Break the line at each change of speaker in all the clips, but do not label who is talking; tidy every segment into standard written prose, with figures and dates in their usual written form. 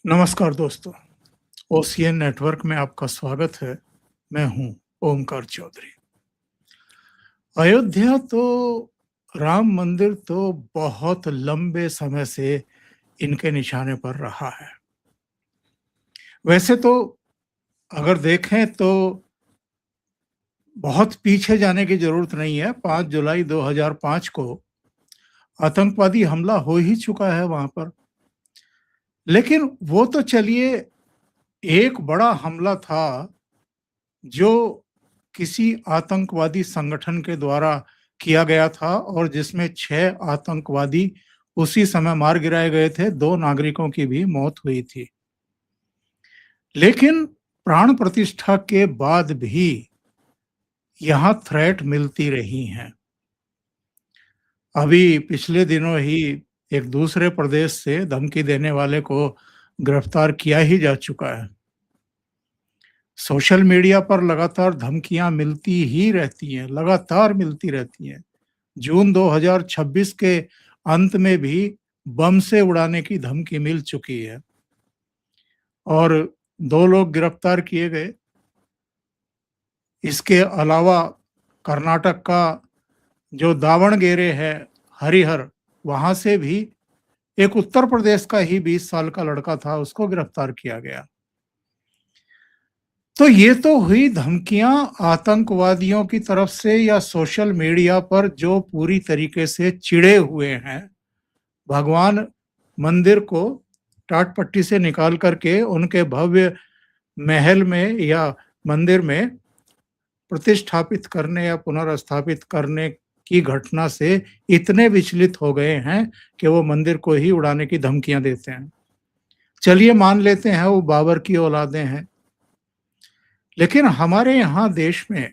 नमस्कार दोस्तों, OCN network में आपका स्वागत है। मैं हूं ओमकार चौधरी। अयोध्या तो राम मंदिर तो बहुत लंबे समय से इनके निशाने पर रहा है। वैसे तो अगर देखें तो बहुत पीछे जाने की जरूरत नहीं है। 5 जुलाई 2005 को आतंकवादी हमला हो ही चुका है वहां पर। लेकिन वो तो चलिए, एक बड़ा हमला था जो किसी आतंकवादी संगठन के द्वारा किया गया था और जिसमें 6 आतंकवादी उसी समय मार गिराए गए थे, 2 नागरिकों की भी मौत हुई थी। लेकिन प्राण प्रतिष्ठा के बाद भी यहाँ थ्रेट मिलती रही हैं। अभी पिछले दिनों ही एक दूसरे प्रदेश से धमकी देने वाले को गिरफ्तार किया ही जा चुका है। सोशल मीडिया पर लगातार धमकियां मिलती ही रहती हैं, लगातार मिलती रहती हैं। जून 2026 के अंत में भी बम से उड़ाने की धमकी मिल चुकी है और 2 लोग गिरफ्तार किए गए। इसके अलावा कर्नाटक का जो दावणगेरे है, हरिहर, वहां से भी एक उत्तर प्रदेश का ही 20 साल का लड़का था, उसको गिरफ्तार किया गया। तो ये तो हुई धमकियां आतंकवादियों की तरफ से या सोशल मीडिया पर जो पूरी तरीके से चिढ़े हुए हैं, भगवान मंदिर को टाट पट्टी से निकाल करके उनके भव्य महल में या मंदिर में प्रतिष्ठापित करने या पुनर्स्थापित करने की घटना से इतने विचलित हो गए हैं कि वो मंदिर को ही उड़ाने की धमकियां देते हैं। चलिए मान लेते हैं वो बाबर की औलादें हैं, लेकिन हमारे यहाँ देश में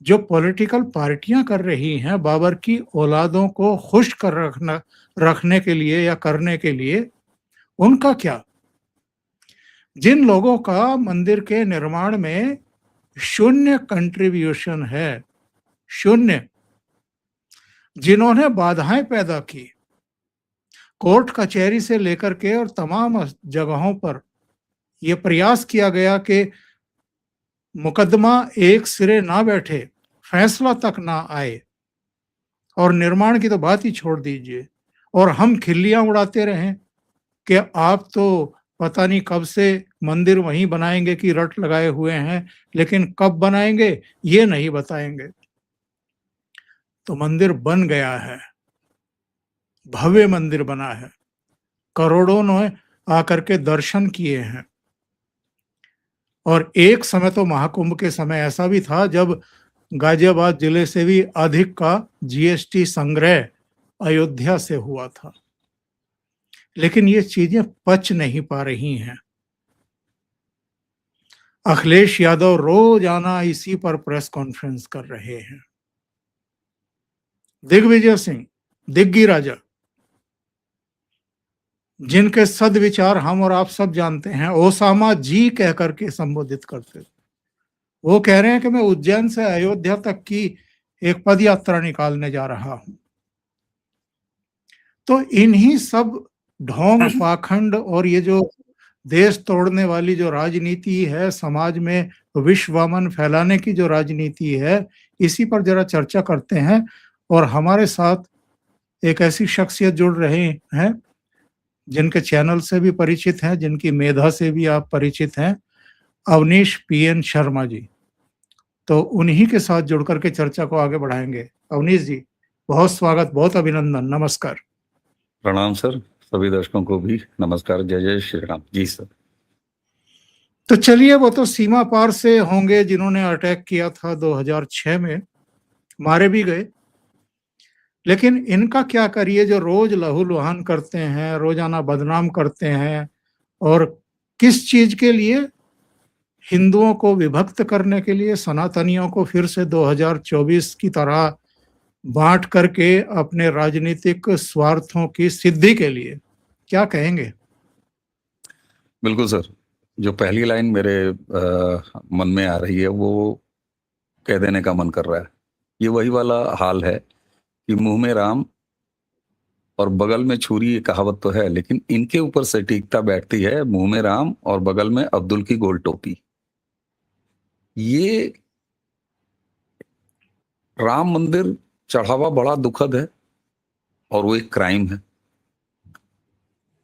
जो पॉलिटिकल पार्टियां कर रही हैं बाबर की औलादों को खुश कर रखने के लिए या करने के लिए, उनका क्या? जिन लोगों का मंदिर के निर्माण में शून्य कंट्रीब्यूशन है, शून्य, जिन्होंने बाधाएं पैदा की, कोर्ट कचहरी से लेकर के और तमाम जगहों पर यह प्रयास किया गया कि मुकदमा एक सिरे ना बैठे, फैसला तक ना आए, और निर्माण की तो बात ही छोड़ दीजिए, और हम खिल्लियां उड़ाते रहें कि आप तो पता नहीं कब से मंदिर वहीं बनाएंगे कि रट लगाए हुए हैं, लेकिन कब बनाएंगे ये नहीं बताएंगे। तो मंदिर बन गया है, भव्य मंदिर बना है, करोड़ों ने आकर के दर्शन किए हैं। और एक समय तो महाकुंभ के समय ऐसा भी था जब गाजियाबाद जिले से भी अधिक का जीएसटी संग्रह अयोध्या से हुआ था। लेकिन ये चीजें पच नहीं पा रही हैं। अखिलेश यादव रोजाना इसी पर प्रेस कॉन्फ्रेंस कर रहे हैं। दिग्विजय सिंह, दिग्गी राजा, जिनके सद्विचार हम और आप सब जानते हैं, ओसामा जी कह करके संबोधित करते थे, वो कह रहे हैं कि मैं उज्जैन से अयोध्या तक की एक पद यात्रा निकालने जा रहा हूं। तो इन्हीं सब ढोंग पाखंड और ये जो देश तोड़ने वाली जो राजनीति है, समाज में विश्ववामन फैलाने की जो राजनीति है, इसी पर जरा चर्चा करते हैं। और हमारे साथ एक ऐसी शख्सियत जुड़ रहे हैं जिनके चैनल से भी परिचित हैं, जिनकी मेधा से भी आप परिचित हैं, अवनीश पीएन शर्मा जी। तो उन्हीं के साथ जुड़ करके चर्चा को आगे बढ़ाएंगे। अवनीश जी, बहुत स्वागत, बहुत अभिनंदन, नमस्कार।
प्रणाम सर, सभी दर्शकों को भी नमस्कार। जय जय श्री राम जी सर।
तो चलिए, वो तो सीमा पार से होंगे जिन्होंने अटैक किया था 2006 में, मारे भी गए, लेकिन इनका क्या करिए जो रोज लहूलुहान करते हैं, रोजाना बदनाम करते हैं, और किस चीज के लिए? हिंदुओं को विभक्त करने के लिए, सनातनियों को फिर से 2024 की तरह बांट करके अपने राजनीतिक स्वार्थों की सिद्धि के लिए। क्या कहेंगे?
बिल्कुल सर, जो पहली लाइन मेरे मन में आ रही है वो कह देने का मन कर रहा है। ये वही वाला हाल है कि मुंह में राम और बगल में छुरी, ये कहावत तो है, लेकिन इनके ऊपर सटीकता बैठती है, मुंह में राम और बगल में अब्दुल की गोल टोपी। ये राम मंदिर चढ़ावा बड़ा दुखद है और वो एक क्राइम है।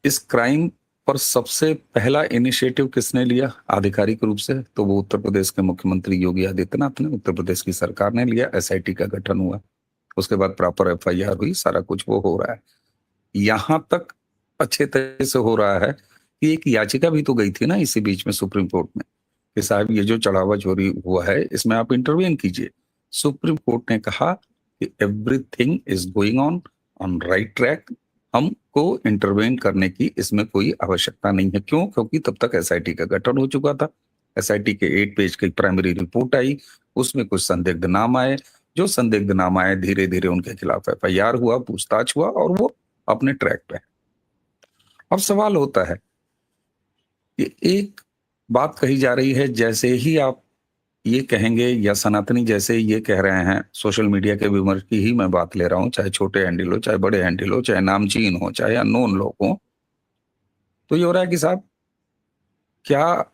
इस क्राइम पर सबसे पहला इनिशिएटिव किसने लिया आधिकारिक रूप से? तो वो उत्तर प्रदेश के मुख्यमंत्री योगी आदित्यनाथ ने, उत्तर प्रदेश की सरकार ने लिया। एसआईटी का गठन हुआ, उसके बाद प्रॉपर एफआईआर हुई, सारा कुछ वो हो रहा है। यहां तक अच्छे तरह से हो रहा है कि एक याचिका भी तो गई थी ना इसी बीच में सुप्रीम कोर्ट में कि साहब ये जो चढ़ावा चोरी हुआ है इसमें आप इंटरवेन कीजिए। सुप्रीम कोर्ट ने कहा कि everything is going on right track, हमको इंटरवेन करने की इसमें कोई आवश्यकता नहीं है। क्यों? क्योंकि तब तक एसआईटी का गठन हो चुका था। एसआईटी के 8 पेज की प्राइमरी रिपोर्ट आई, उसमें कुछ संदिग्ध नाम आए। जो संदिग्ध नाम आए, धीरे धीरे उनके खिलाफ एफआईआर हुआ, पूछताछ हुआ और वो अपने ट्रैक पे है। अब सवाल होता है कि एक बात कही जा रही है, जैसे ही आप ये कहेंगे या सनातनी जैसे ये कह रहे हैं, सोशल मीडिया के विमर्श की ही मैं बात ले रहा हूं, चाहे छोटे हैंडल हो, चाहे बड़े हैंडल हो, चाहे नामचीन हो, चाहे अननोन लोग हो, तो ये हो रहा है कि साहब क्या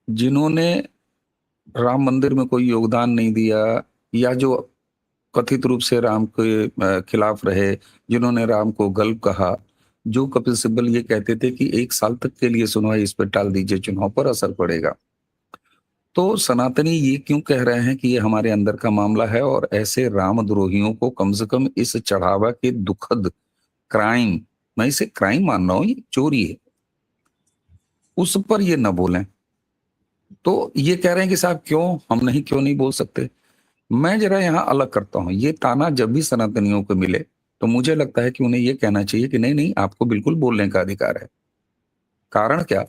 जिन्होंने राम मंदिर में कोई योगदान नहीं दिया या जो कथित रूप से राम के खिलाफ रहे, जिन्होंने राम को गलत कहा, जो कपिल सिब्बल ये कहते थे कि 1 साल तक के लिए सुनवाई इस पर टाल दीजिए, चुनाव पर असर पड़ेगा, तो सनातनी ये क्यों कह रहे हैं कि ये हमारे अंदर का मामला है और ऐसे रामद्रोहियों को कम से कम इस चढ़ावा के दुखद क्राइम, मैं इसे क्राइम मान रहा हूं, ये चोरी है, उस पर ये न बोलें। तो ये कह रहे हैं कि साहब क्यों नहीं बोल सकते। मैं जरा यहाँ अलग करता हूँ, ये ताना जब भी सनातनियों को मिले तो मुझे लगता है कि उन्हें ये कहना चाहिए कि नहीं नहीं, आपको बिल्कुल बोलने का अधिकार है। कारण क्या?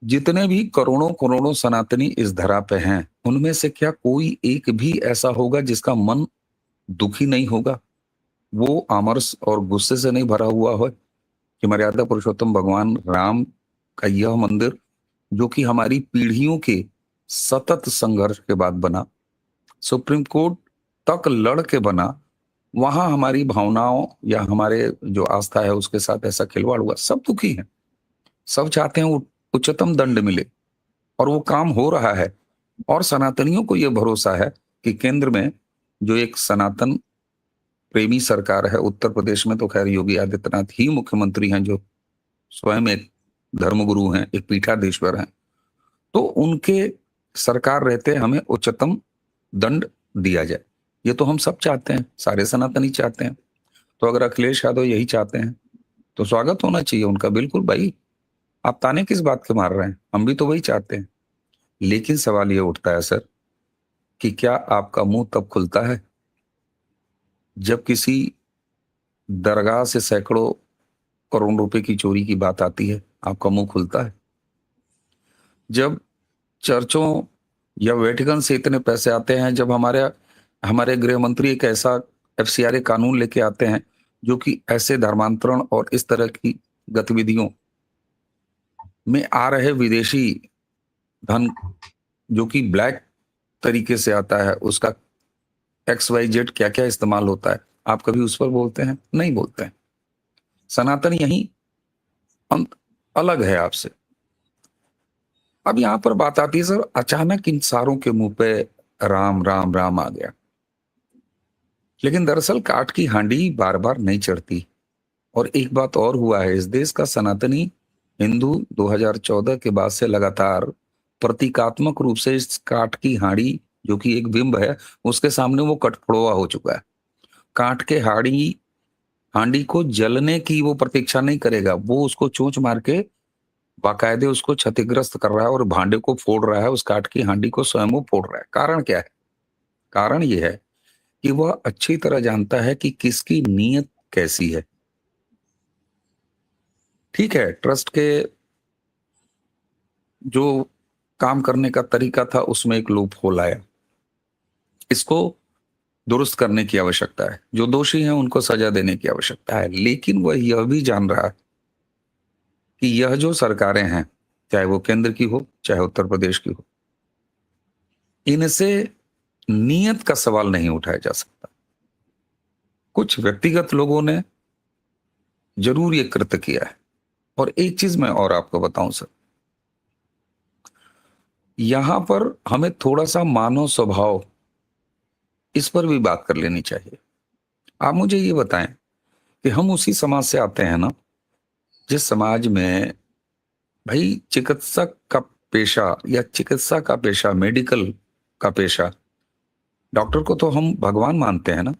जितने भी करोड़ों करोड़ों सनातनी इस धरा पे हैं, उनमें से क्या कोई एक भी ऐसा होगा जिसका मन दुखी नहीं होगा, वो आमर्ष और गुस्से से नहीं भरा हुआ हो कि मर्यादा पुरुषोत्तम भगवान राम का यह मंदिर, जो कि हमारी पीढ़ियों के सतत संघर्ष के बाद बना, सुप्रीम कोर्ट तक लड़ के बना, वहां हमारी भावनाओं या हमारे जो आस्था है उसके साथ ऐसा खिलवाड़ हुआ। सब दुखी हैं, सब चाहते हैं उच्चतम दंड मिले और वो काम हो रहा है। और सनातनियों को यह भरोसा है कि केंद्र में जो एक सनातन प्रेमी सरकार है, उत्तर प्रदेश में तो खैर योगी आदित्यनाथ ही मुख्यमंत्री हैं, जो स्वयं एक धर्मगुरु हैं, एक पीठाधीश्वर हैं, तो उनके सरकार रहते हमें उच्चतम दंड दिया जाए। ये तो हम सब चाहते हैं, सारे सनातनी चाहते हैं। तो अगर अखिलेश यादव यही चाहते हैं तो स्वागत होना चाहिए उनका, बिल्कुल भाई, आप ताने किस बात के मार रहे हैं, हम भी तो वही चाहते हैं। लेकिन सवाल ये उठता है सर कि क्या आपका मुंह तब खुलता है जब किसी दरगाह से सैकड़ों करोड़ रुपए की चोरी की बात आती है? आपका मुंह खुलता है जब चर्चों या वेटिकन से इतने पैसे आते हैं, जब हमारे हमारे गृह मंत्री एक ऐसा एफसीआरए कानून लेके आते हैं जो कि ऐसे धर्मांतरण और इस तरह की गतिविधियों में आ रहे विदेशी धन जो कि ब्लैक तरीके से आता है, उसका XYZ क्या क्या इस्तेमाल होता है, आप कभी उस पर बोलते हैं? नहीं बोलते हैं। सनातन यही अलग है आपसे। अब यहां पर बात आती है सर, अचानक इन सारों के मुंह पे राम राम राम आ गया, लेकिन दरअसल काठ की हांडी बार बार नहीं चढ़ती। और एक बात और हुआ है, इस देश का सनातनी हिंदू 2014 के बाद से लगातार प्रतीकात्मक रूप से इस काठ की हांडी जो कि एक बिंब है, उसके सामने वो कठफोड़वा हो चुका है। काठ के हांडी को जलने की वो प्रतीक्षा नहीं करेगा, वो उसको चोंच मार के बाकायदे उसको क्षतिग्रस्त कर रहा है और भांडे को फोड़ रहा है, उस काठ की हांडी को स्वयं वो फोड़ रहा है। कारण क्या है? कारण ये है कि वह अच्छी तरह जानता है कि किसकी नीयत कैसी है। ठीक है, ट्रस्ट के जो काम करने का तरीका था उसमें एक लूप होल आया, इसको दुरुस्त करने की आवश्यकता है, जो दोषी हैं उनको सजा देने की आवश्यकता है। लेकिन वह यह भी जान रहा है कि यह जो सरकारें हैं, चाहे वो केंद्र की हो चाहे उत्तर प्रदेश की हो, इनसे नियत का सवाल नहीं उठाया जा सकता। कुछ व्यक्तिगत लोगों ने जरूर ये कृत्य किया है। और एक चीज मैं और आपको बताऊं सर, यहां पर हमें थोड़ा सा मानव स्वभाव इस पर भी बात कर लेनी चाहिए। आप मुझे ये बताएं कि हम उसी समाज से आते हैं ना, जिस समाज में भाई चिकित्सक का पेशा या चिकित्सा का पेशा, मेडिकल का पेशा, डॉक्टर को तो हम भगवान मानते हैं ना,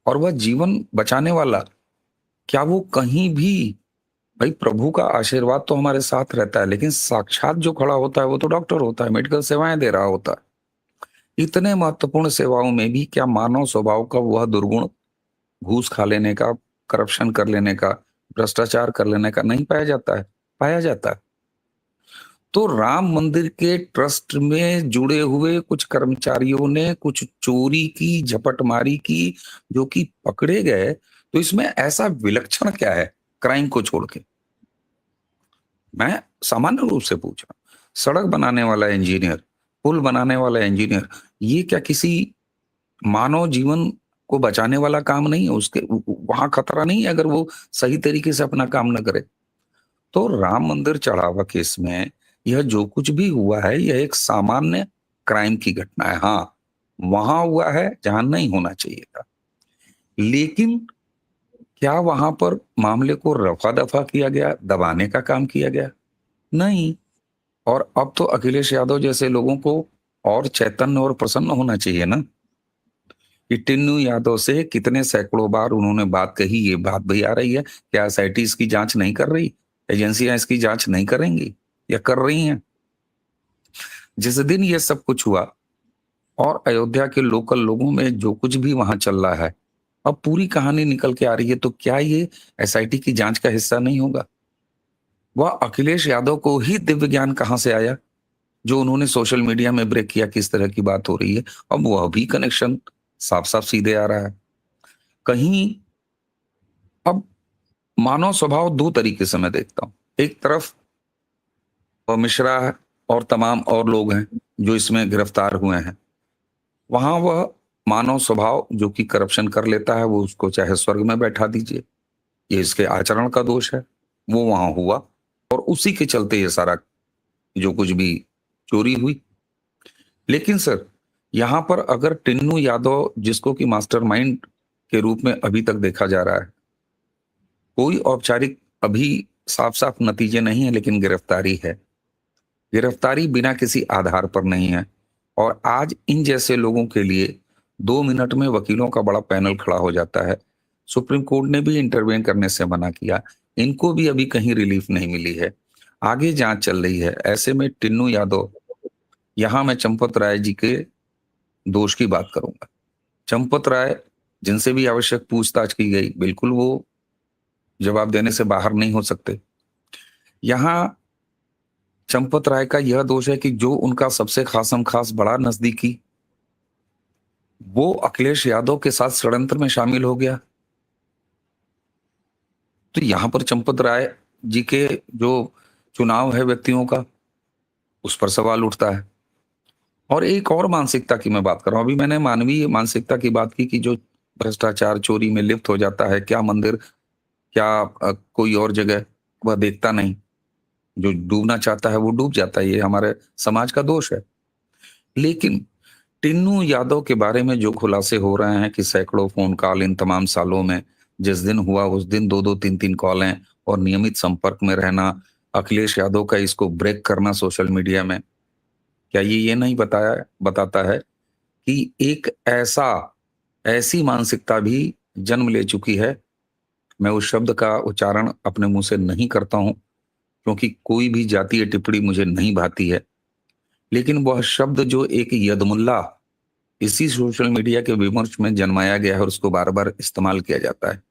और वह जीवन बचाने वाला, क्या वो कहीं भी, भाई प्रभु का आशीर्वाद तो हमारे साथ रहता है, लेकिन साक्षात जो खड़ा होता है वो तो डॉक्टर होता है, मेडिकल सेवाएं दे रहा होता है। इतने महत्वपूर्ण सेवाओं में भी क्या मानव स्वभाव का वह दुर्गुण, घूस खा लेने का, करप्शन कर लेने का, भ्रष्टाचार कर लेने का नहीं पाया जाता है? पाया जाता है। तो राम मंदिर के ट्रस्ट में जुड़े हुए कुछ कर्मचारियों ने कुछ चोरी की, झपटमारी की, जो कि पकड़े गए, तो इसमें ऐसा विलक्षण क्या है क्राइम को छोड़ के? मैं सामान्य रूप से पूछा, सड़क बनाने वाला इंजीनियर, पुल बनाने वाला इंजीनियर, ये क्या किसी मानव जीवन को बचाने वाला काम नहीं है? उसके वहां खतरा नहीं है अगर वो सही तरीके से अपना काम न करे? तो राम मंदिर चढ़ावा केस में यह जो कुछ भी हुआ है, यह एक सामान्य क्राइम की घटना है। हाँ, वहां हुआ है जहां नहीं होना चाहिए था, लेकिन क्या वहां पर मामले को रफा दफा किया गया, दबाने का काम किया गया? नहीं। और अब तो अखिलेश यादव जैसे लोगों को और चैतन्य और प्रसन्न होना चाहिए ना, कि टिन्नू यादव से कितने सैकड़ों बार उन्होंने बात कही, ये बात भी आ रही है, क्या एसआईटी इसकी जांच नहीं कर रही, एजेंसियां इसकी जांच नहीं करेंगी या कर रही हैं? जिस दिन ये सब कुछ हुआ और अयोध्या के लोकल लोगों में जो कुछ भी वहां चल रहा है, अब पूरी कहानी निकल के आ रही है, तो क्या ये एसआईटी की जांच का हिस्सा नहीं होगा? वह अखिलेश यादव को ही दिव्य ज्ञान कहां से आया, जो उन्होंने सोशल मीडिया में ब्रेक किया, किस तरह की बात हो रही है? अब वह भी कनेक्शन साफ साफ सीधे आ रहा है कहीं। अब मानव स्वभाव दो तरीके से मैं देखता हूं। एक तरफ वह मिश्रा है और तमाम और लोग हैं जो इसमें गिरफ्तार हुए हैं, वहां वह मानव स्वभाव जो कि करप्शन कर लेता है, वो उसको चाहे स्वर्ग में बैठा दीजिए, ये इसके आचरण का दोष है, वो वहां हुआ और उसी के चलते ये सारा जो कुछ भी चोरी हुई। लेकिन सर, यहां पर अगर टिन्नू यादव, जिसको कि मास्टरमाइंड के रूप में अभी तक देखा जा रहा है, कोई औपचारिक अभी साफ साफ नतीजे नहीं है, लेकिन गिरफ्तारी है, गिरफ्तारी बिना किसी आधार पर नहीं है, और आज इन जैसे लोगों के लिए 2 मिनट में वकीलों का बड़ा पैनल खड़ा हो जाता है। सुप्रीम कोर्ट ने भी इंटरवेन करने से मना किया, इनको भी अभी कहीं रिलीफ नहीं मिली है, आगे जांच चल रही है। ऐसे में टिन्नू यादव, यहां मैं चंपत राय जी के दोष की बात करूंगा। चंपत राय, जिनसे भी आवश्यक पूछताछ की गई, बिल्कुल वो जवाब देने से बाहर नहीं हो सकते। यहां चंपत राय का यह दोष है कि जो उनका सबसे खासम खास बड़ा नजदीकी, वो अखिलेश यादव के साथ षड्यंत्र में शामिल हो गया। तो यहां पर चंपत राय जी के जो चुनाव है व्यक्तियों का, उस पर सवाल उठता है। और एक और मानसिकता की मैं बात कर रहा हूं, अभी मैंने मानवीय मानसिकता की बात की कि जो भ्रष्टाचार चोरी में लिप्त हो जाता है, क्या मंदिर, क्या कोई और जगह, वह देखता नहीं, जो डूबना चाहता है वो डूब जाता है, ये हमारे समाज का दोष है। लेकिन टिन्नू यादव के बारे में जो खुलासे हो रहे हैं कि सैकड़ों फोन कॉल इन तमाम सालों में, जिस दिन हुआ उस दिन 2-2 3-3 कॉलें और नियमित संपर्क में रहना, अखिलेश यादव का इसको ब्रेक करना सोशल मीडिया में, क्या ये नहीं बताता है कि एक ऐसी मानसिकता भी जन्म ले चुकी है? मैं उस शब्द का उच्चारण अपने मुंह से नहीं करता हूं, क्योंकि कोई भी जातीय टिप्पणी मुझे नहीं भाती है, लेकिन वह शब्द जो एक यदमुल्ला इसी सोशल मीडिया के विमर्श में जन्माया गया है और उसको बार बार इस्तेमाल किया जाता है।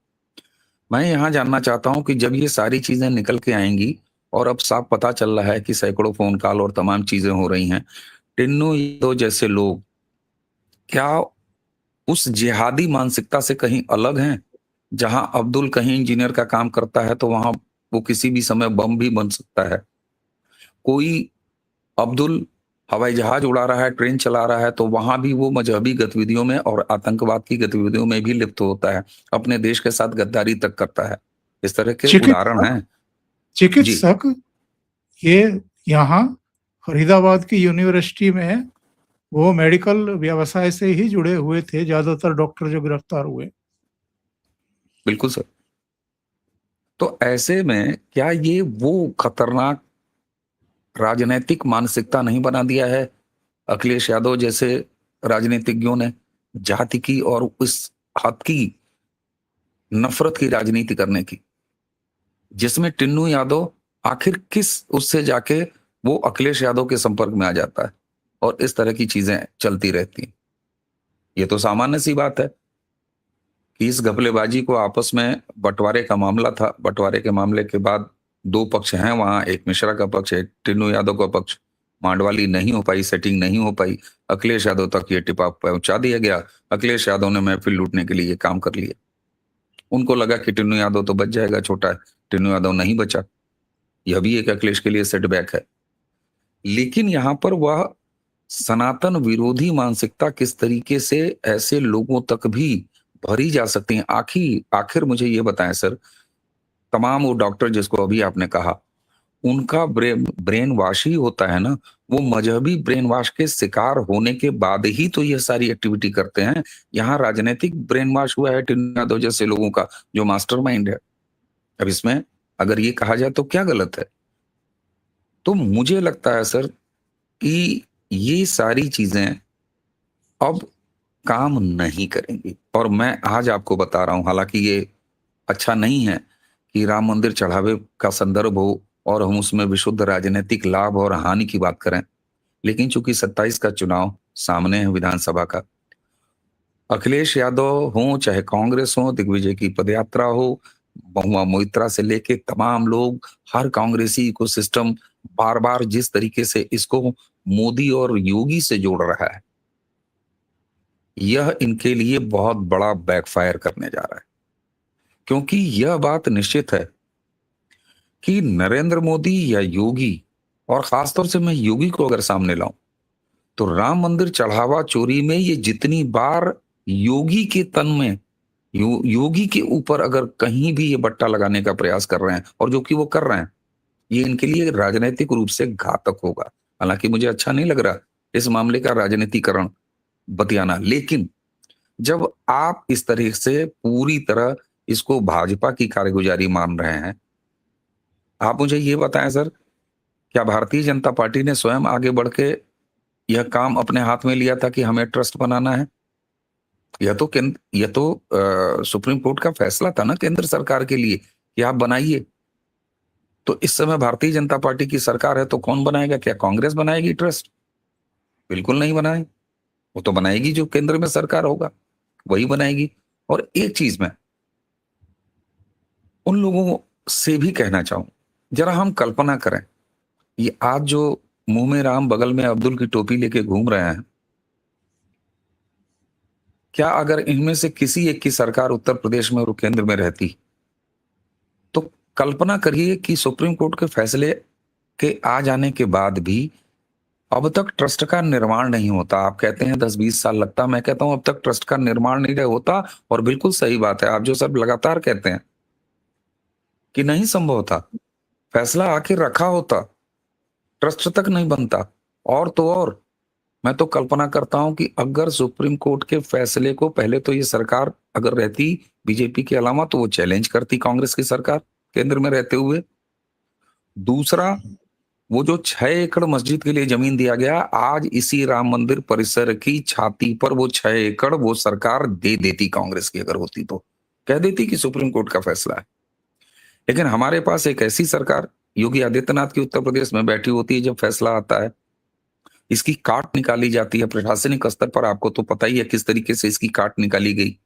मैं यहाँ जानना चाहता हूं कि जब ये सारी चीजें निकल के आएंगी और अब साफ पता चल रहा है कि सैकड़ों फोन कॉल और तमाम चीजें हो रही हैं, टिन्नू यादव जैसे लोग क्या उस जिहादी मानसिकता से कहीं अलग हैं? जहां अब्दुल कहीं इंजीनियर का काम करता है तो वहां वो किसी भी समय बम भी बन सकता है। कोई अब्दुल हवाई जहाज उड़ा रहा है, ट्रेन चला रहा है, तो वहां भी वो मजहबी गतिविधियों में और आतंकवाद की गतिविधियों में भी लिप्त होता है, अपने देश के साथ गद्दारी तक करता है। इस तरह के उदाहरण
चिकित्सक
हैं। जी,
चिकित्सक ये यहाँ फरीदाबाद की यूनिवर्सिटी में वो मेडिकल व्यवसाय से ही जुड़े हुए थे, ज्यादातर डॉक्टर जो गिरफ्तार हुए।
बिल्कुल सर। तो ऐसे में क्या ये वो खतरनाक राजनैतिक मानसिकता नहीं बना दिया है अखिलेश यादव जैसे राजनीतिज्ञों ने, जाति की और उस हद की नफरत की राजनीति करने की, जिसमें टिन्नू यादव आखिर किस उससे जाके वो अखिलेश यादव के संपर्क में आ जाता है और इस तरह की चीजें चलती रहती हैं। ये तो सामान्य सी बात है कि इस घपलेबाजी को आपस में बंटवारे का मामला था। बंटवारे के मामले के बाद दो पक्ष हैं वहां, एक मिश्रा का पक्ष, एक टिन्नू यादव का पक्ष। मांडवाली नहीं हो पाई, सेटिंग नहीं हो पाई, अखिलेश यादव तक ये टिपा पहुंचा दिया गया। अखिलेश यादव ने महफिल लूटने के लिए ये काम कर लिया। उनको लगा कि टिन्नू यादव तो बच जाएगा, छोटा है। टिन्नू यादव नहीं बचा। यह भी एक अखिलेश के लिए सेटबैक है। लेकिन यहां पर वह सनातन विरोधी मानसिकता किस तरीके से ऐसे लोगों तक भी भरी जा सकती है। आखिर आखिर मुझे ये बताएं सर, तमाम वो डॉक्टर जिसको अभी आपने कहा, उनका ब्रेन वॉश ही होता है ना। वो मजहबी ब्रेन वॉश के शिकार होने के बाद ही तो ये सारी एक्टिविटी करते हैं। यहाँ राजनीतिक ब्रेन वॉश हुआ है टिन्नू यादव जैसे लोगों का, जो मास्टरमाइंड है। अब इसमें अगर ये कहा जाए तो क्या गलत है? तो मुझे लगता है सर कि ये सारी चीजें अब काम नहीं करेंगी। और मैं आज आपको बता रहा हूं, हालांकि ये अच्छा नहीं है कि राम मंदिर चढ़ावे का संदर्भ हो और हम उसमें विशुद्ध राजनीतिक लाभ और हानि की बात करें, लेकिन चूंकि 27 का चुनाव सामने है विधानसभा का, अखिलेश यादव हो चाहे कांग्रेस हो, दिग्विजय की पदयात्रा हो, महुआ मोइत्रा से लेके तमाम लोग, हर कांग्रेसी इकोसिस्टम बार बार जिस तरीके से इसको मोदी और योगी से जोड़ रहा है, यह इनके लिए बहुत बड़ा बैकफायर करने जा रहा है। क्योंकि यह बात निश्चित है कि नरेंद्र मोदी या योगी, और खासतौर से मैं योगी को अगर सामने लाऊं, तो राम मंदिर चढ़ावा चोरी में ये जितनी बार योगी के तन में, योगी के ऊपर अगर कहीं भी ये बट्टा लगाने का प्रयास कर रहे हैं, और जो कि वो कर रहे हैं, ये इनके लिए राजनीतिक रूप से घातक होगा। हालांकि मुझे अच्छा नहीं लग रहा इस मामले का राजनीतिकरण बतियाना, लेकिन जब आप इस तरह से पूरी तरह इसको भाजपा की कारगुजारी मान रहे हैं, आप मुझे ये बताएं सर, क्या भारतीय जनता पार्टी ने स्वयं आगे बढ़ के यह काम अपने हाथ में लिया था कि हमें ट्रस्ट बनाना है? यह तो सुप्रीम कोर्ट का फैसला था ना केंद्र सरकार के लिए कि आप बनाइए। तो इस समय भारतीय जनता पार्टी की सरकार है, तो कौन बनाएगा? क्या कांग्रेस बनाएगी ट्रस्ट? बिल्कुल नहीं बनाए। वो तो बनाएगी जो केंद्र में सरकार होगा, वही बनाएगी। और एक चीज मैं उन लोगों से भी कहना चाहूं, जरा हम कल्पना करें, ये आज जो मुंह में राम बगल में अब्दुल की टोपी लेके घूम रहे हैं, क्या अगर इनमें से किसी एक की सरकार उत्तर प्रदेश में और केंद्र में रहती, तो कल्पना करिए कि सुप्रीम कोर्ट के फैसले के आ जाने के बाद भी अब तक ट्रस्ट का निर्माण नहीं होता। आप कहते हैं 10-20 साल लगता, मैं कहता हूं अब तक ट्रस्ट का निर्माण नहीं होता। और बिल्कुल सही बात है, आप जो सब लगातार कहते हैं कि नहीं संभव था, फैसला आखिर रखा होता, ट्रस्ट तक नहीं बनता। और तो और मैं तो कल्पना करता हूं कि अगर सुप्रीम कोर्ट के फैसले को पहले तो ये सरकार अगर रहती बीजेपी के अलावा, तो वो चैलेंज करती कांग्रेस की सरकार केंद्र में रहते हुए। दूसरा, वो जो 6 एकड़ मस्जिद के लिए जमीन दिया गया, आज इसी राम मंदिर परिसर की छाती पर वो 6 एकड़ वो सरकार दे देती, कांग्रेस की अगर होती तो कह देती कि सुप्रीम कोर्ट का फैसला है। लेकिन हमारे पास एक ऐसी सरकार योगी आदित्यनाथ की उत्तर प्रदेश में बैठी होती है, जब फैसला आता है इसकी काट निकाली जाती है प्रशासनिक स्तर पर। आपको तो पता ही है किस तरीके से इसकी काट निकाली गई।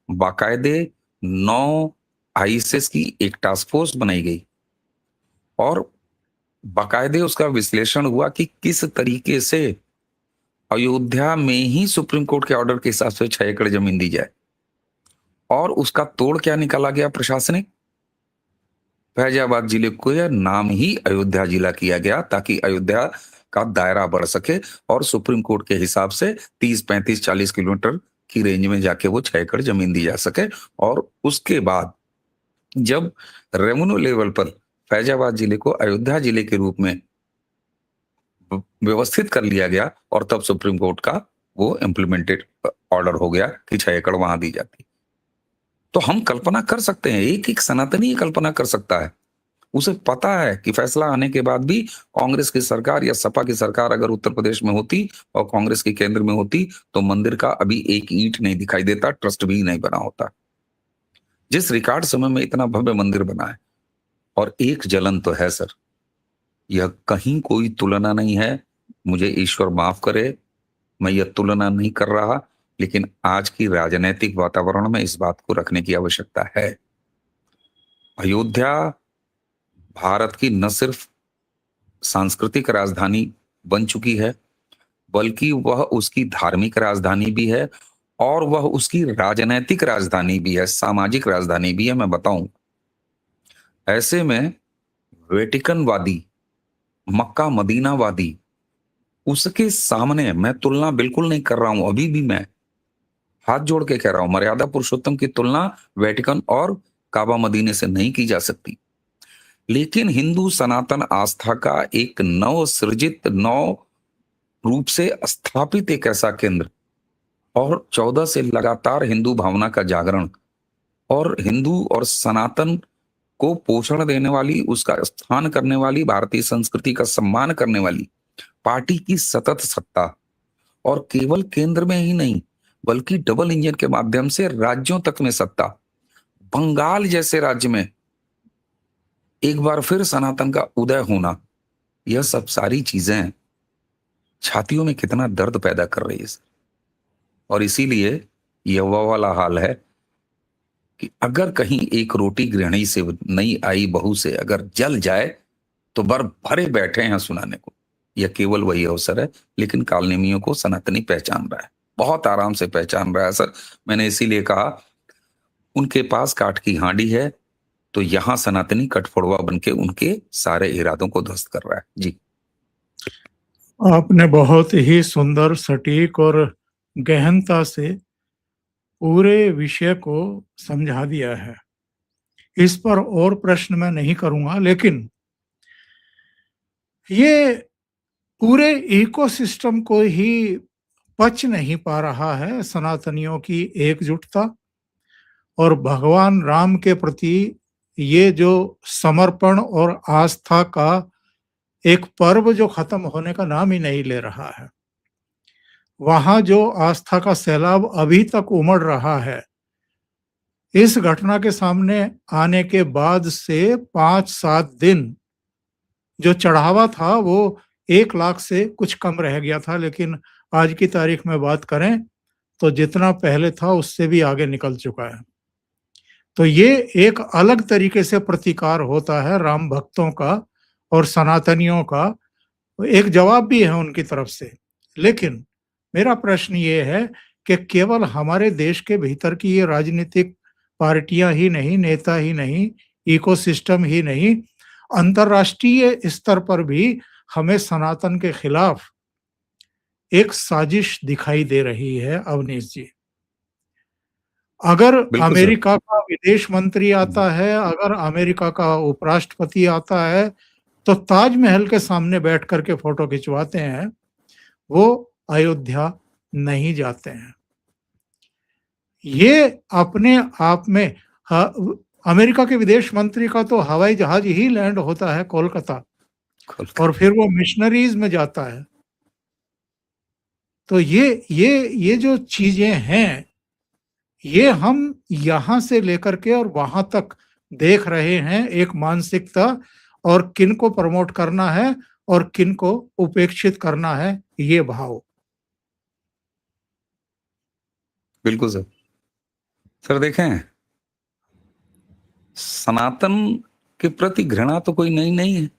बाकायदे 9 आईएसएस की एक टास्क फोर्स बनाई गई और बाकायदे उसका विश्लेषण हुआ कि किस तरीके से अयोध्या में ही सुप्रीम कोर्ट के ऑर्डर के हिसाब से 6 एकड़ जमीन दी जाए। और उसका तोड़ क्या निकाला गया प्रशासनिक? फैजाबाद जिले को यह नाम ही अयोध्या जिला किया गया ताकि अयोध्या का दायरा बढ़ सके और सुप्रीम कोर्ट के हिसाब से 30, 35, 40 किलोमीटर की रेंज में जाके वो 6 एकड़ जमीन दी जा सके। और उसके बाद जब रेवेन्यू लेवल पर फैजाबाद जिले को अयोध्या जिले के रूप में व्यवस्थित कर लिया गया और तब सुप्रीम कोर्ट का वो इम्प्लीमेंटेड ऑर्डर हो गया कि 6 एकड़ वहां दी जाती। तो हम कल्पना कर सकते हैं, एक एक सनातनी कल्पना कर सकता है, उसे पता है कि फैसला आने के बाद भी कांग्रेस की सरकार या सपा की सरकार अगर उत्तर प्रदेश में होती और कांग्रेस की केंद्र में होती तो मंदिर का अभी एक ईंट नहीं दिखाई देता, ट्रस्ट भी नहीं बना होता। जिस रिकॉर्ड समय में इतना भव्य मंदिर बना है और एक जलन तो है सर, यह कहीं कोई तुलना नहीं है। मुझे ईश्वर माफ करे, मैं यह तुलना नहीं कर रहा, लेकिन आज की राजनीतिक वातावरण में इस बात को रखने की आवश्यकता है। अयोध्या भारत की न सिर्फ सांस्कृतिक राजधानी बन चुकी है, बल्कि वह उसकी धार्मिक राजधानी भी है और वह उसकी राजनैतिक राजधानी भी है, सामाजिक राजधानी भी है। मैं बताऊं, ऐसे में वेटिकनवादी, मक्का मदीनावादी, उसके सामने मैं तुलना बिल्कुल नहीं कर रहा हूं। अभी भी मैं हाथ जोड़ के कह रहा हूं, मर्यादा पुरुषोत्तम की तुलना वेटिकन और काबा मदीने से नहीं की जा सकती। लेकिन हिंदू सनातन आस्था का एक नव सृजित, नव रूप से स्थापित एक ऐसा केंद्र और 14 से लगातार हिंदू भावना का जागरण और हिंदू और सनातन को पोषण देने वाली, उसका स्थान करने वाली, भारतीय संस्कृति का सम्मान करने वाली पार्टी की सतत सत्ता, और केवल केंद्र में ही नहीं बल्कि डबल इंजन के माध्यम से राज्यों तक में सत्ता। बंगाल जैसे राज्य में एक बार फिर सनातन का उदय होना, यह सब सारी चीजें छातियों में कितना दर्द पैदा कर रही है। और इसीलिए यह वह वाला हाल है कि अगर कहीं एक रोटी गृहिणी से नई आई बहू से अगर जल जाए तो बर भरे बैठे हैं सुनाने को। यह केवल वही अवसर है, लेकिन कालनेमियों को सनातनी पहचान रहा है, बहुत आराम से पहचान रहा है सर। मैंने इसीलिए कहा उनके पास काठ की हांडी है, तो यहां सनातनी कठफोड़वा बनके उनके सारे इरादों को ध्वस्त कर रहा है। जी,
आपने बहुत ही सुंदर, सटीक और गहनता से पूरे विषय को समझा दिया है। इस पर और प्रश्न मैं नहीं करूंगा, लेकिन ये पूरे इकोसिस्टम को ही पच नहीं पा रहा है सनातनियों की एकजुटता और भगवान राम के प्रति ये जो समर्पण और आस्था का एक पर्व जो खत्म होने का नाम ही नहीं ले रहा है। वहां जो आस्था का सैलाब अभी तक उमड़ रहा है, इस घटना के सामने आने के बाद से 5-7 दिन जो चढ़ावा था वो 1 लाख से कुछ कम रह गया था, लेकिन आज की तारीख में बात करें तो जितना पहले था उससे भी आगे निकल चुका है। तो ये एक अलग तरीके से प्रतिकार होता है राम भक्तों का और सनातनियों का, एक जवाब भी है उनकी तरफ से। लेकिन मेरा प्रश्न ये है कि केवल हमारे देश के भीतर की ये राजनीतिक पार्टियां ही नहीं, नेता ही नहीं, इकोसिस्टम ही नहीं, अंतर्राष्ट्रीय स्तर पर भी हमें सनातन के खिलाफ एक साजिश दिखाई दे रही है अवनीश जी। अगर
बिल्कुल सर।
अमेरिका का विदेश मंत्री आता है, अगर अमेरिका का उपराष्ट्रपति आता है, तो ताजमहल के सामने बैठ करके फोटो खिंचवाते हैं, वो अयोध्या नहीं जाते हैं। ये अपने आप में अमेरिका के विदेश मंत्री का तो हवाई जहाज ही लैंड होता है कोलकाता और फिर वो मिशनरीज में जाता है। तो ये जो चीजें हैं, ये हम यहां से लेकर के और वहां तक देख रहे हैं, एक मानसिकता, और किन को प्रमोट करना है और किन को उपेक्षित करना है, ये भाव।
बिल्कुल सर। सर देखें, सनातन के प्रति घृणा तो कोई नई नहीं है,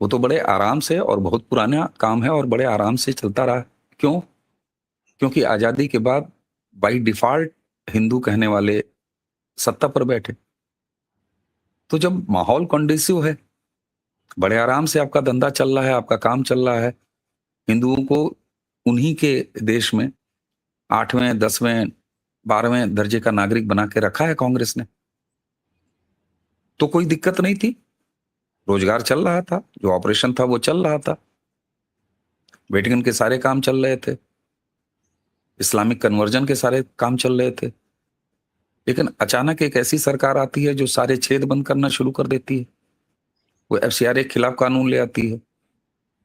वो तो बड़े आराम से और बहुत पुराना काम है और बड़े आराम से चलता रहा। क्यों? क्योंकि आजादी के बाद बाय डिफॉल्ट हिंदू कहने वाले सत्ता पर बैठे। तो जब माहौल कंडीसिव है, बड़े आराम से आपका धंधा चल रहा है, आपका काम चल रहा है, हिंदुओं को उन्हीं के देश में 8वें 10वें 12वें दर्जे का नागरिक बना के रखा है कांग्रेस ने, तो कोई दिक्कत नहीं थी। रोजगार चल रहा था, जो ऑपरेशन था वो चल रहा था, वेटिकन के सारे काम चल रहे थे, इस्लामिक कन्वर्जन के सारे काम चल रहे थे। लेकिन अचानक एक ऐसी सरकार आती है जो सारे छेद बंद करना शुरू कर देती है। वो एफसीआरए के खिलाफ कानून ले आती है।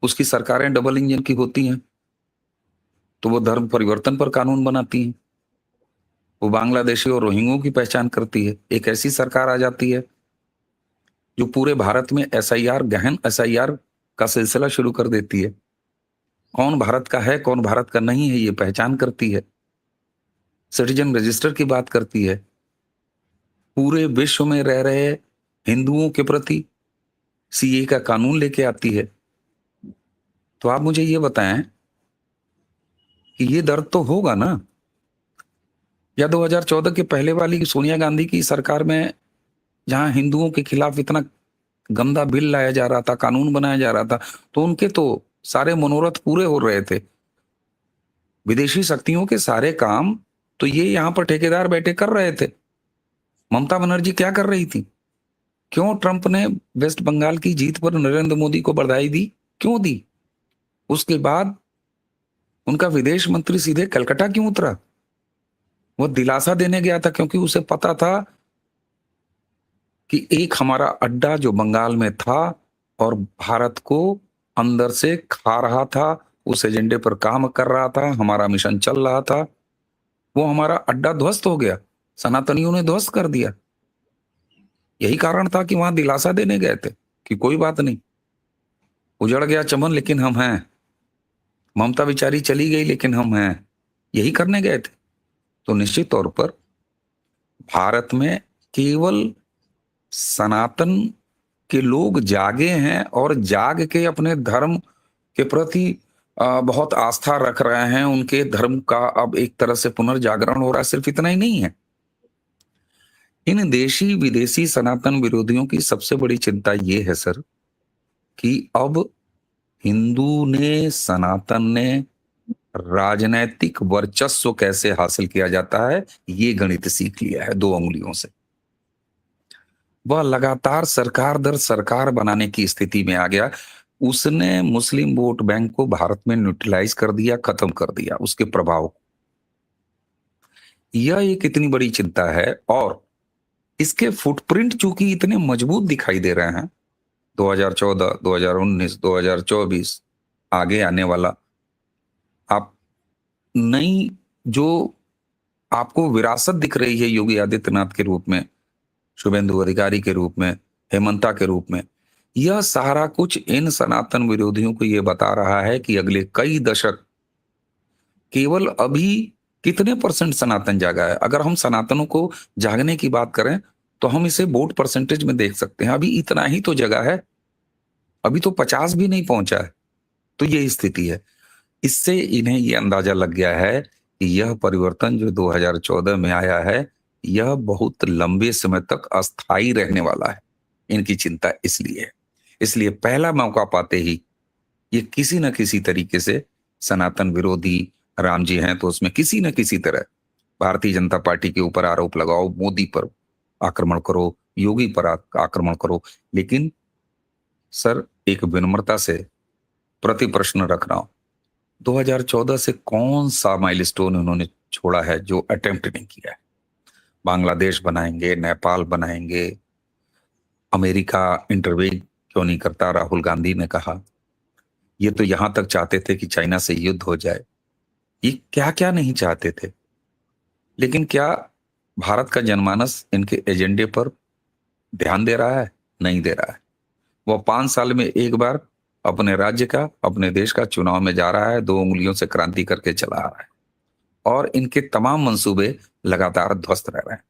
उसकी सरकारें डबल इंजन की होती हैं, तो वो धर्म परिवर्तन पर कानून बनाती हैं। वो बांग्लादेशी और रोहिंग्यों की पहचान करती है। एक ऐसी सरकार आ जाती है जो पूरे भारत में एसआईआर, गहन एसआईआर का सिलसिला शुरू कर देती है। कौन भारत का है, कौन भारत का नहीं है, ये पहचान करती है। सिटीजन रजिस्टर की बात करती है। पूरे विश्व में रह रहे हिंदुओं के प्रति सीए का कानून लेके आती है। तो आप मुझे ये बताएं कि ये दर्द तो होगा ना? या 2014 के पहले वाली सोनिया गांधी की सरकार में, जहां हिंदुओं के खिलाफ इतना गंदा बिल लाया जा रहा था, कानून बनाया जा रहा था, तो उनके तो सारे मनोरथ पूरे हो रहे थे। विदेशी शक्तियों के सारे काम तो ये यहां पर ठेकेदार बैठे कर रहे थे। ममता बनर्जी क्या कर रही थी? क्यों ट्रंप ने वेस्ट बंगाल की जीत पर नरेंद्र मोदी को बधाई दी? क्यों दी? उसके बाद उनका विदेश मंत्री सीधे कलकत्ता क्यों उतरा? वो दिलासा देने गया था, क्योंकि उसे पता था कि एक हमारा अड्डा जो बंगाल में था और भारत को अंदर से खा रहा था, उस एजेंडे पर काम कर रहा था, हमारा मिशन चल रहा था, वो हमारा अड्डा ध्वस्त हो गया, सनातनियों ने ध्वस्त कर दिया। यही कारण था कि वहां दिलासा देने गए थे कि कोई बात नहीं, उजड़ गया चमन लेकिन हम हैं, ममता बेचारी चली गई लेकिन हम हैं, यही करने गए थे। तो निश्चित तौर पर भारत में केवल सनातन के लोग जागे हैं और जाग के अपने धर्म के प्रति बहुत आस्था रख रहे हैं। उनके धर्म का अब एक तरह से पुनर्जागरण हो रहा है। सिर्फ इतना ही नहीं है, इन देशी विदेशी सनातन विरोधियों की सबसे बड़ी चिंता ये है सर कि अब हिंदू ने, सनातन ने राजनैतिक वर्चस्व कैसे हासिल किया जाता है, ये गणित सीख लिया है 2 अंगुलियों से। वह लगातार सरकार दर सरकार बनाने की स्थिति में आ गया। उसने मुस्लिम वोट बैंक को भारत में न्यूट्रलाइज कर दिया, खत्म कर दिया उसके प्रभाव को। यह एक इतनी बड़ी चिंता है और इसके फुटप्रिंट चूंकि इतने मजबूत दिखाई दे रहे हैं, 2014, 2019, 2024 आगे आने वाला, आप नई जो आपको विरासत दिख रही है योगी आदित्यनाथ के रूप में, शुभेंदु अधिकारी के रूप में, हेमंता के रूप में, यह सारा कुछ इन सनातन विरोधियों को यह बता रहा है कि अगले कई दशक केवल अभी कितने % सनातन जागा है। अगर हम सनातनों को जागने की बात करें तो हम इसे वोट परसेंटेज में देख सकते हैं, अभी इतना ही तो जगह है, अभी तो 50 भी नहीं पहुंचा है। तो ये स्थिति है। इससे इन्हें ये अंदाजा लग गया है कि यह परिवर्तन जो 2014 में आया है, यह बहुत लंबे समय तक अस्थायी रहने वाला है। इनकी चिंता इसलिए है। इसलिए पहला मौका पाते ही ये किसी न किसी तरीके से सनातन विरोधी, राम जी हैं तो उसमें किसी न किसी तरह भारतीय जनता पार्टी के ऊपर आरोप लगाओ, मोदी पर आक्रमण करो, योगी पर आक्रमण करो। लेकिन सर एक विनम्रता से प्रति प्रश्न रख रहा हूं, 2014 से कौन सा माइलस्टोन उन्होंने छोड़ा है जो अटेम्प्ट नहीं किया है? बांग्लादेश बनाएंगे, नेपाल बनाएंगे, अमेरिका इंटरवेन क्यों नहीं करता? राहुल गांधी ने कहा। ये तो यहां तक चाहते थे कि चाइना से युद्ध हो जाए। ये क्या क्या नहीं चाहते थे। लेकिन क्या भारत का जनमानस इनके एजेंडे पर ध्यान दे रहा है? नहीं दे रहा है। वो 5 साल में एक बार अपने राज्य का, अपने देश का चुनाव में जा रहा है, 2 उंगलियों से क्रांति करके चला आ रहा है और इनके तमाम मंसूबे लगातार ध्वस्त रह रहे हैं।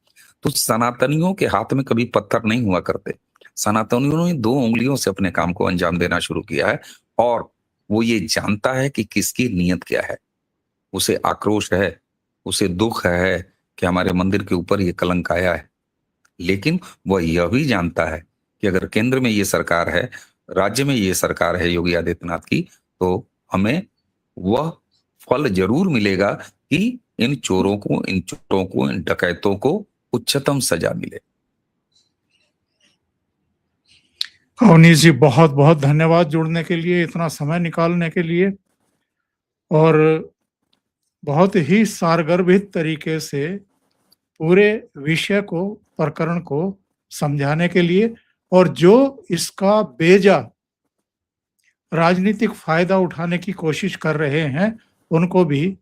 तो सनातनियों के हाथ में कभी पत्थर नहीं हुआ करते। सनातनियों ने 2 उंगलियों से अपने काम को अंजाम देना शुरू किया है और वो ये जानता है कि किसकी नीयत क्या है। उसे आक्रोश है, उसे दुख है कि हमारे मंदिर के ऊपर ये कलंक आया है, लेकिन वह यह भी जानता है कि अगर केंद्र में ये सरकार है, राज्य में ये सरकार है योगी आदित्यनाथ की, तो हमें वह फल जरूर मिलेगा कि इन चोरों को, इन चोरों को, इन डकैतों को उच्चतम सजा मिले।
अवनीश जी, बहुत बहुत धन्यवाद जुड़ने के लिए, इतना समय निकालने के लिए, और बहुत ही सारगर्भित तरीके से पूरे विषय को, प्रकरण को समझाने के लिए, और जो इसका बेजा राजनीतिक फायदा उठाने की कोशिश कर रहे हैं उनको भी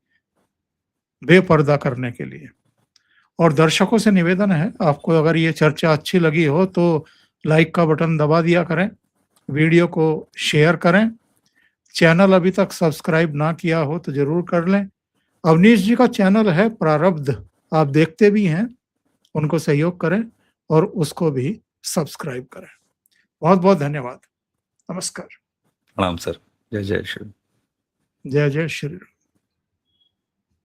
बेपर्दा करने के लिए। और दर्शकों से निवेदन है, आपको अगर ये चर्चा अच्छी लगी हो तो लाइक का बटन दबा दिया करें, वीडियो को शेयर करें, चैनल अभी तक सब्सक्राइब ना किया हो तो जरूर कर लें। अवनीश जी का चैनल है प्रारब्ध, आप देखते भी हैं, उनको सहयोग करें और उसको भी सब्सक्राइब करें। बहुत बहुत धन्यवाद। नमस्कार।
प्रणाम सर। जय जय श्री।
जय जय श्री राम।